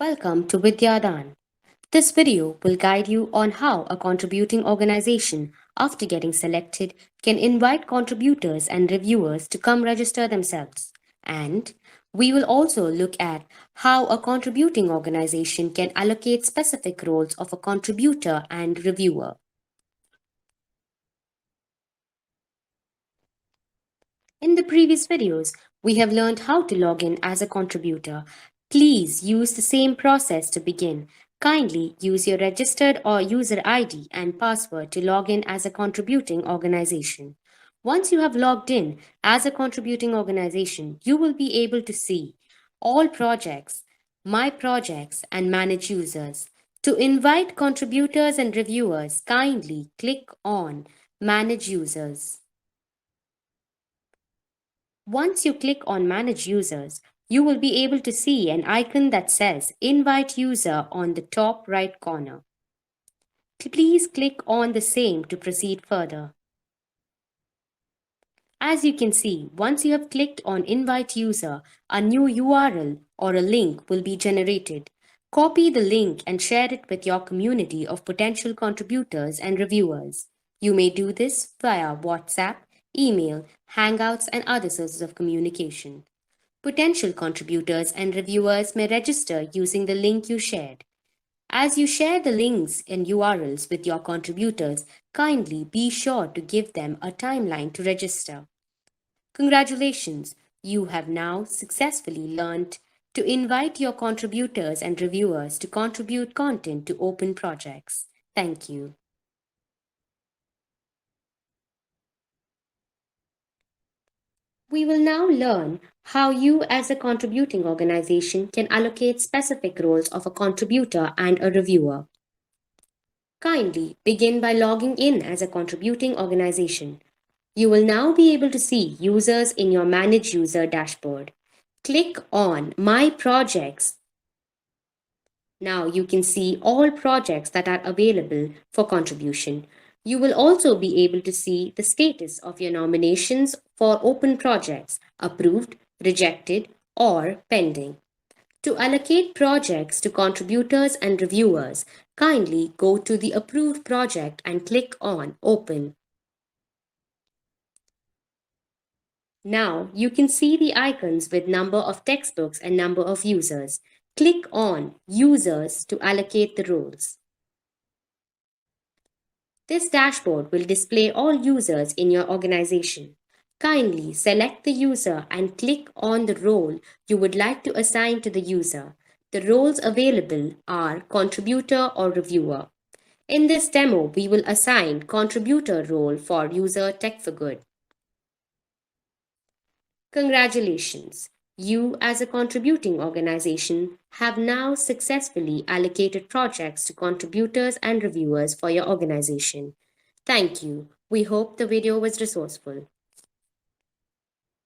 Welcome to Vidya Daan. This video will guide you on how a contributing organization, after getting selected, can invite contributors and reviewers to come register themselves. And we will also look at how a contributing organization can allocate specific roles of a contributor and reviewer. In the previous videos, we have learned how to log in as a contributor. Please use the same process to begin. Kindly use your registered or user ID and password to log in as a contributing organization. Once you have logged in as a contributing organization, you will be able to see all projects, my projects, and manage users. To invite contributors and reviewers, kindly click on Manage Users. Once you click on Manage Users, you will be able to see an icon that says Invite User on the top right corner. Please click on the same to proceed further. As you can see, once you have clicked on Invite User, a new URL or a link will be generated. Copy the link and share it with your community of potential contributors and reviewers. You may do this via WhatsApp, email, Hangouts, and other sources of communication. Potential contributors and reviewers may register using the link you shared. As you share the links and URLs with your contributors, kindly be sure to give them a timeline to register. Congratulations! You have now successfully learned to invite your contributors and reviewers to contribute content to open projects. Thank you. We will now learn how you as a contributing organization can allocate specific roles of a contributor and a reviewer. Kindly begin by logging in as a contributing organization. You will now be able to see users in your Manage User dashboard. Click on My Projects. Now you can see all projects that are available for contribution. You will also be able to see the status of your nominations for open projects, approved, rejected, or pending. To allocate projects to contributors and reviewers, kindly go to the approved project and click on Open. Now you can see the icons with number of textbooks and number of users. Click on Users to allocate the roles. This dashboard will display all users in your organization. Kindly select the user and click on the role you would like to assign to the user. The roles available are contributor or reviewer. In this demo, we will assign contributor role for user Tech for Good. Congratulations! You, as a contributing organization, have now successfully allocated projects to contributors and reviewers for your organization. Thank you. We hope the video was resourceful.